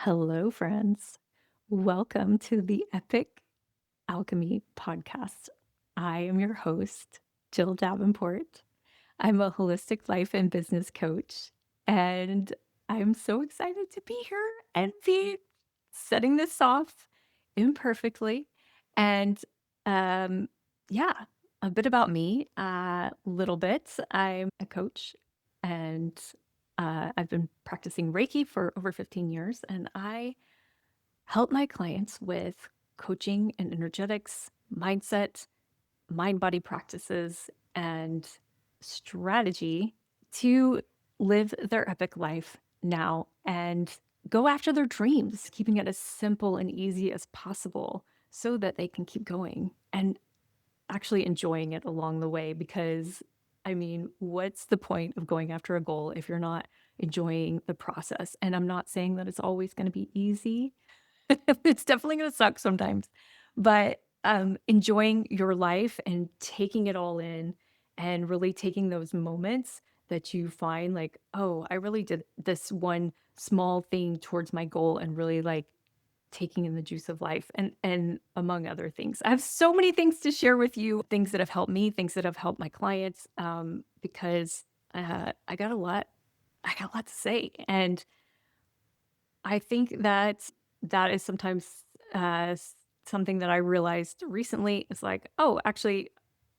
Hello, friends. Welcome to the Epic Alchemy Podcast. I am your host, Jill Davenport. I'm a holistic life and business coach, and I'm so excited to be here and be setting this off imperfectly. And um, yeah, a bit about me, a little bit. I'm a coach and I've been practicing Reiki for over 15 years, and I help my clients with coaching and energetics, mindset, mind body practices, and strategy to live their epic life now and go after their dreams, keeping it as simple and easy as possible so that they can keep going and actually enjoying it along the way. Because, I mean, what's the point of going after a goal if you're not enjoying the process? And I'm not saying that it's always going to be easy. It's definitely going to suck sometimes, but enjoying your life and taking it all in and really taking those moments that you find like, oh, I really did this one small thing towards my goal and really like taking in the juice of life and among other things. I have so many things to share with you, things that have helped me, things that have helped my clients, because I got a lot, I got a lot to say. And I think that that is sometimes something that I realized recently is like, oh, actually,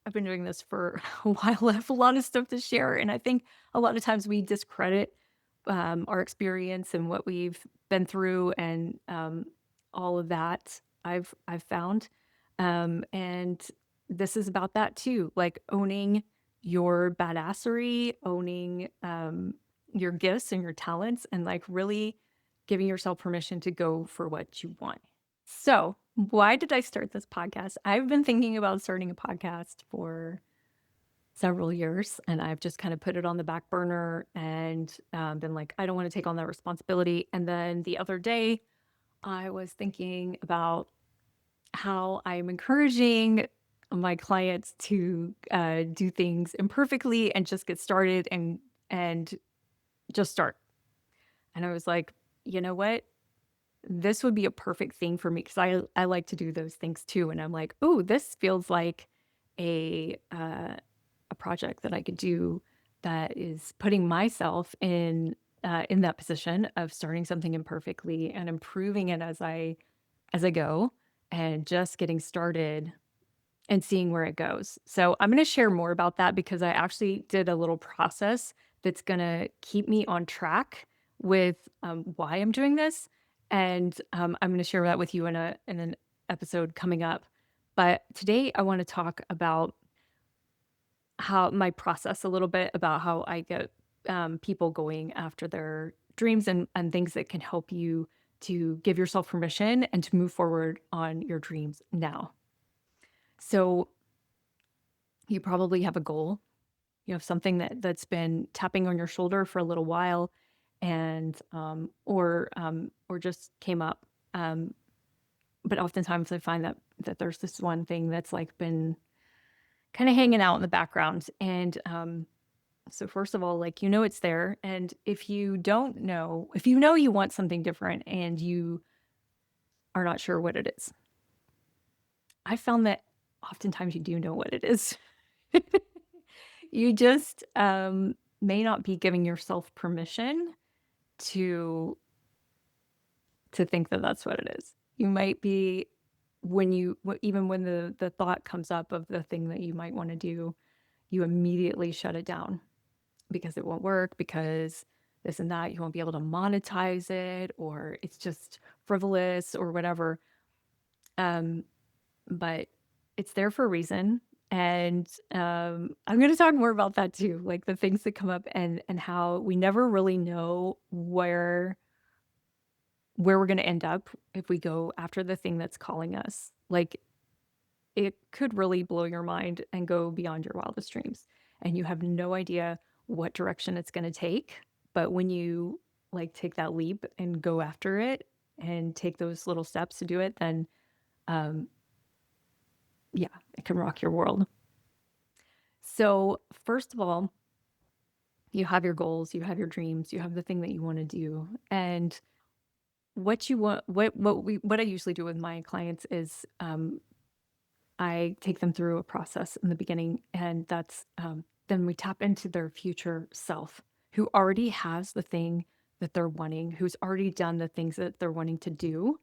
I've been doing this for a while. I have a lot of stuff to share. And I think a lot of times we discredit our experience and what we've been through and all of that I've found. And this is about that too, like owning your badassery, owning your gifts and your talents, and like really giving yourself permission to go for what you want. So, why did I start this podcast? I've been thinking about starting a podcast for several years and I've just kind of put it on the back burner and been like, I don't want to take on that responsibility. And then the other day, I was thinking about how I'm encouraging my clients to do things imperfectly and just get started and just start. And I was like, you know what? This would be a perfect thing for me because I like to do those things too. And I'm like, oh, this feels like a project that I could do that is putting myself in that position of starting something imperfectly and improving it as I go and just getting started and seeing where it goes. So I'm going to share more about that because I actually did a little process that's going to keep me on track with why I'm doing this, and I'm going to share that with you in an episode coming up. But today I want to talk about how my process a little bit about how I get people going after their dreams and things that can help you to give yourself permission and to move forward on your dreams now. So you probably have a goal. You have something that's been tapping on your shoulder for a little while, and or just came up. Um, but oftentimes I find that there's this one thing that's like been kind of hanging out in the background. And so first of all, like it's there, and if you don't know, if you know you want something different and you are not sure what it is, I found that oftentimes you do know what it is. You just may not be giving yourself permission to think that that's what it is. You might be even when the thought comes up of the thing that you might want to do, you immediately shut it down because it won't work, because this and that, you won't be able to monetize it, or it's just frivolous or whatever. Um, but it's there for a reason. And I'm going to talk more about that too, like the things that come up and how we never really know where we're going to end up if we go after the thing that's calling us. Like it could really blow your mind and go beyond your wildest dreams. And you have no idea what direction it's going to take. But when you like take that leap and go after it and take those little steps to do it, then um, yeah, it can rock your world. So, first of all, you have your goals, you have your dreams, you have the thing that you want to do. And what you want, what I usually do with my clients is I take them through a process in the beginning, and that's then we tap into their future self who already has the thing that they're wanting, who's already done the things that they're wanting to do.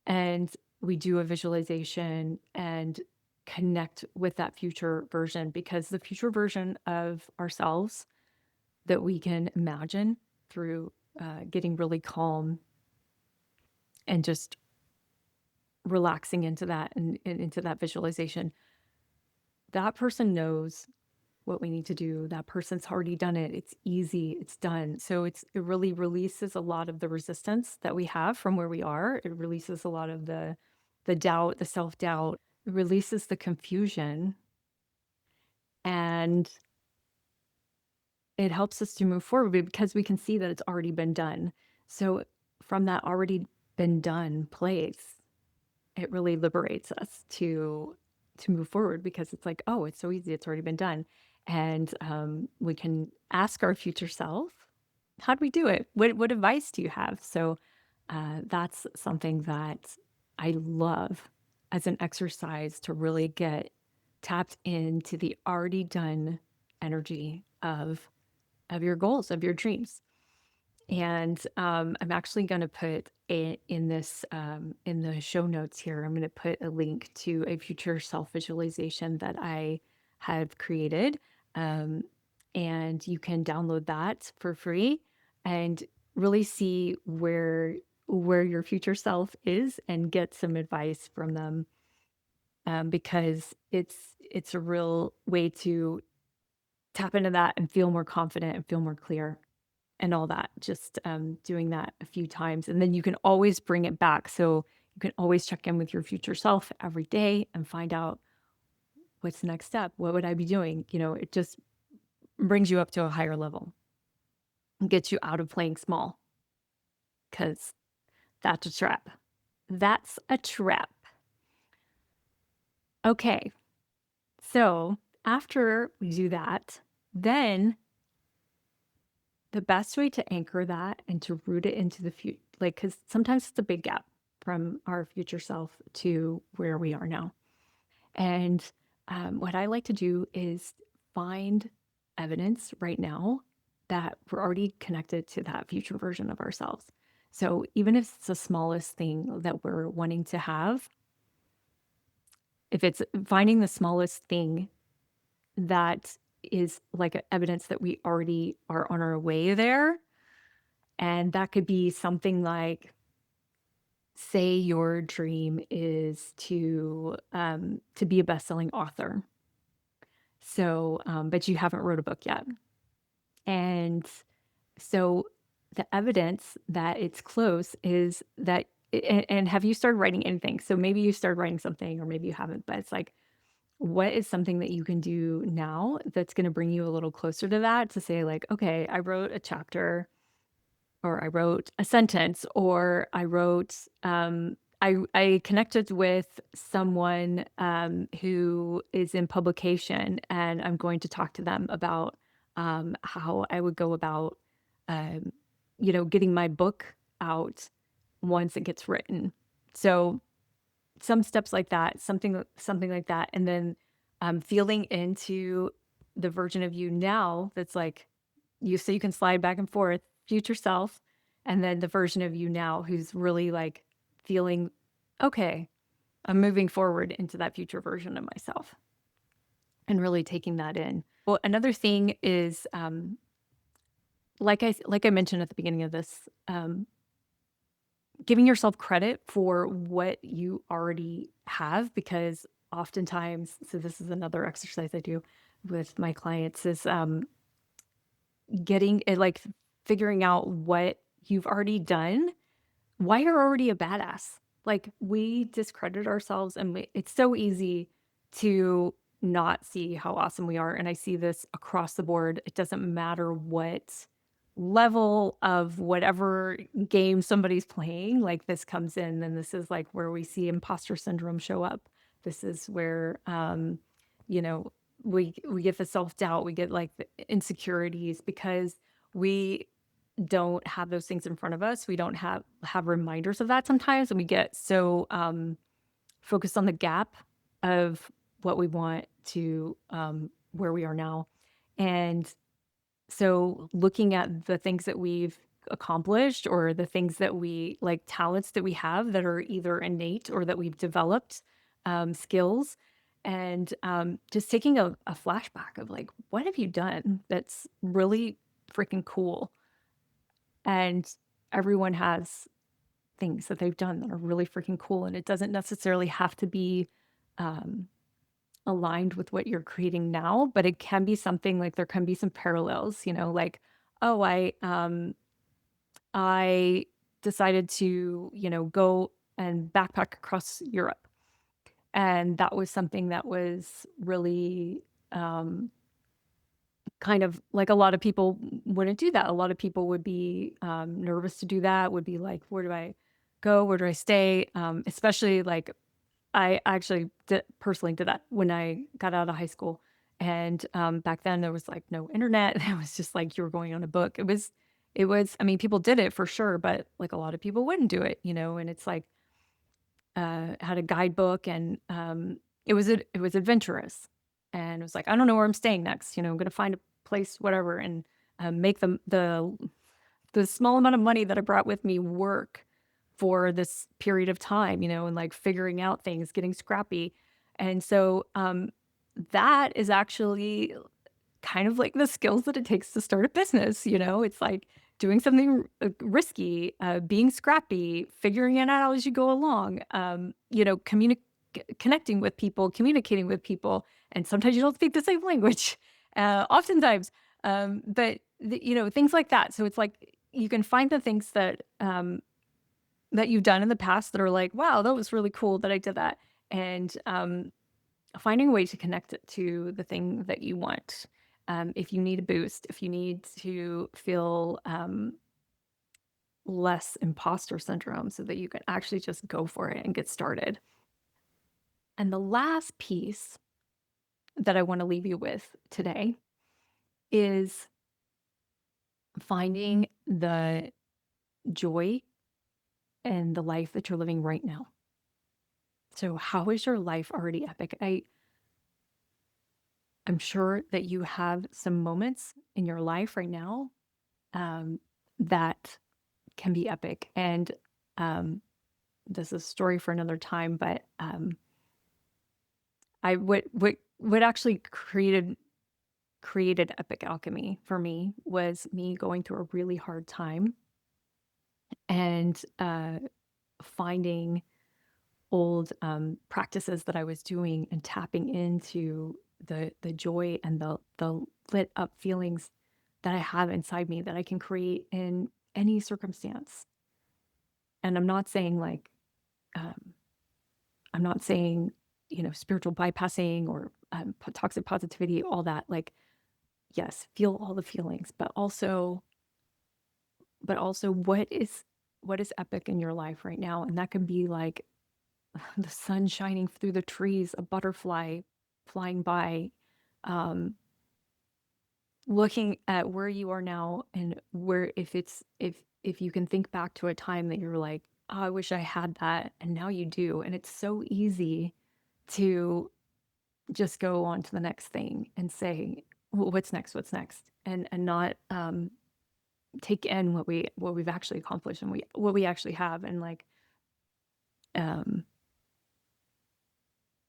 And we do a visualization and connect with that future version, because the future version of ourselves that we can imagine through getting really calm and just relaxing into that and into that visualization, that person knows what we need to do. That person's already done it. It's easy. It's done. So it really releases a lot of the resistance that we have from where we are. It releases a lot of the doubt, the self-doubt. It releases the confusion, and it helps us to move forward because we can see that it's already been done. So from that already been done place, it really liberates us to move forward, because it's like, oh, it's so easy. It's already been done. And we can ask our future self, how do we do it? What advice do you have? So that's something that I love as an exercise to really get tapped into the already done energy of your goals, of your dreams. And I'm actually going to put it in this in the show notes here. I'm going to put a link to a future self visualization that I have created, um, and you can download that for free and really see where your future self is and get some advice from them, because it's a real way to tap into that and feel more confident and feel more clear and all that. Just doing that a few times. And then you can always bring it back. So you can always check in with your future self every day and find out, what's the next step? What would I be doing? It just brings you up to a higher level and gets you out of playing small, because that's a trap. That's a trap. Okay. So after we do that, then the best way to anchor that and to root it into the future, like, because sometimes it's a big gap from our future self to where we are now. And what I like to do is find evidence right now that we're already connected to that future version of ourselves. So even if it's the smallest thing that we're wanting to have, if it's finding the smallest thing that is like evidence that we already are on our way there. And that could be something like, say your dream is to be a best-selling author. So, but you haven't wrote a book yet. And so the evidence that it's close is that, and have you started writing anything? So maybe you started writing something, or maybe you haven't, but it's like, what is something that you can do now that's going to bring you a little closer to that, to say like, okay, I wrote a chapter, or I wrote a sentence, or I wrote, I connected with someone who is in publication, and I'm going to talk to them about how I would go about, um, getting my book out once it gets written. So some steps like that, something like that, and then feeling into the version of you now that's like you, so you can slide back and forth, future self, and then the version of you now who's really like feeling, okay, I'm moving forward into that future version of myself, and really taking that in. Well, another thing is, like I mentioned at the beginning of this, giving yourself credit for what you already have, because oftentimes, so this is another exercise I do with my clients, is getting it, like figuring out what you've already done, why you're already a badass. Like, we discredit ourselves, and it's so easy to not see how awesome we are. And I see this across the board. It doesn't matter what level of whatever game somebody's playing, like this comes in, and this is like where we see imposter syndrome show up. This is where you know we get the self-doubt, we get like the insecurities, because we don't have those things in front of us. We don't have reminders of that sometimes, and we get so focused on the gap of what we want to where we are now. And so looking at the things that we've accomplished, or the things that we like, talents that we have that are either innate or that we've developed, skills, and just taking a flashback of like, what have you done that's really freaking cool? And everyone has things that they've done that are really freaking cool. And it doesn't necessarily have to be um, aligned with what you're creating now, but it can be something like, there can be some parallels, like, oh, I decided to, go and backpack across Europe. And that was something that was really um, kind of like, a lot of people wouldn't do that. A lot of people would be nervous to do that, would be like, where do I go? Where do I stay? Especially like, I actually personally did that when I got out of high school. And back then there was like no internet. It was just like you were going on a book. I mean, people did it for sure, but like, a lot of people wouldn't do it, and it's like, had a guidebook, and it was adventurous. And it was like, I don't know where I'm staying next. I'm going to find a place, whatever, and make the small amount of money that I brought with me work for this period of time, and like figuring out things, getting scrappy. And so that is actually kind of like the skills that it takes to start a business. It's like doing something risky, being scrappy, figuring it out as you go along, connecting with people, communicating with people. And sometimes you don't speak the same language, oftentimes. But things like that. So it's like, you can find the things that you've done in the past that are like, wow, that was really cool that I did that. And finding a way to connect it to the thing that you want. If you need a boost, if you need to feel less imposter syndrome, so that you can actually just go for it and get started. And the last piece that I want to leave you with today is finding the joy in the life that you're living right now. So how is your life already epic? I'm sure that you have some moments in your life right now that can be epic. And this is a story for another time, but what actually created Epic Alchemy for me was me going through a really hard time, and finding old practices that I was doing, and tapping into the joy and the lit up feelings that I have inside me, that I can create in any circumstance. And I'm not saying like, um, I'm not saying, spiritual bypassing, or toxic positivity, all that. Like, yes, feel all the feelings, but also what is epic in your life right now? And that can be like the sun shining through the trees, a butterfly flying by, um, looking at where you are now, and where, if you can think back to a time that you're like, oh, I wish I had that, and now you do. And it's so easy to just go on to the next thing and say, well, what's next, and not take in what we've actually accomplished, and what we actually have, and like um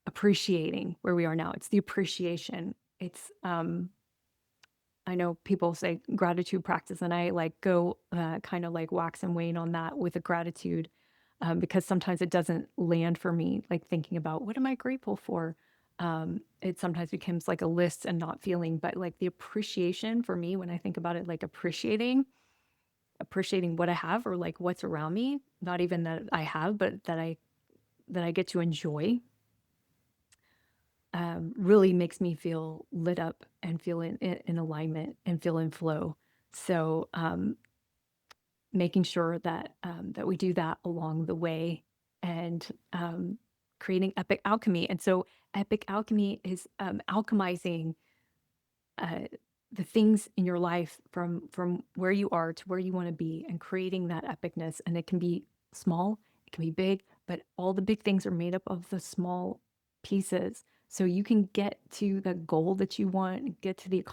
appreciating where we are now. It's the appreciation. It's I know people say gratitude practice, and I like go kind of like wax and wane on that with the gratitude, because sometimes it doesn't land for me, like thinking about what am I grateful for. It sometimes becomes like a list and not feeling, but like the appreciation for me, when I think about it, like appreciating what I have, or like what's around me, not even that I have, but that I get to enjoy, really makes me feel lit up, and feel in alignment, and feel in flow. So making sure that that we do that along the way, and creating epic alchemy. And so epic alchemy is alchemizing uh, the things in your life from where you are to where you want to be and creating that epicness. And it can be small, it can be big, but all the big things are made up of the small pieces. So you can get to the goal that you want, get to the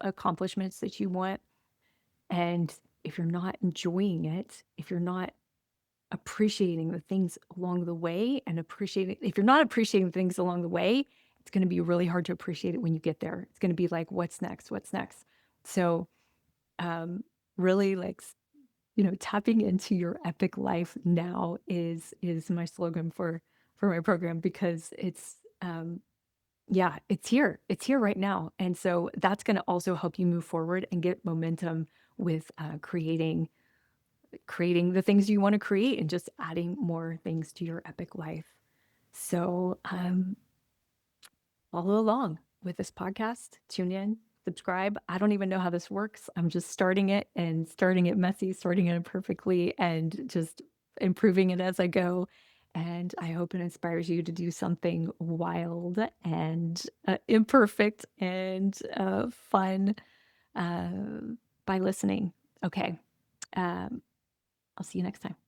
accomplishments that you want. And if you're not enjoying it, if you're not appreciating the things along the way and if you're not appreciating things along the way, it's going to be really hard to appreciate it when you get there. It's going to be like, what's next? What's next? So, really like, tapping into your epic life now is my slogan for my program, because it's here. It's here right now. And so that's going to also help you move forward and get momentum with creating the things you want to create and just adding more things to your epic life. So follow along with this podcast, tune in, subscribe. I don't even know how this works. I'm just starting it messy, starting it imperfectly, and just improving it as I go. And I hope it inspires you to do something wild and imperfect and fun by listening. Okay. I'll see you next time.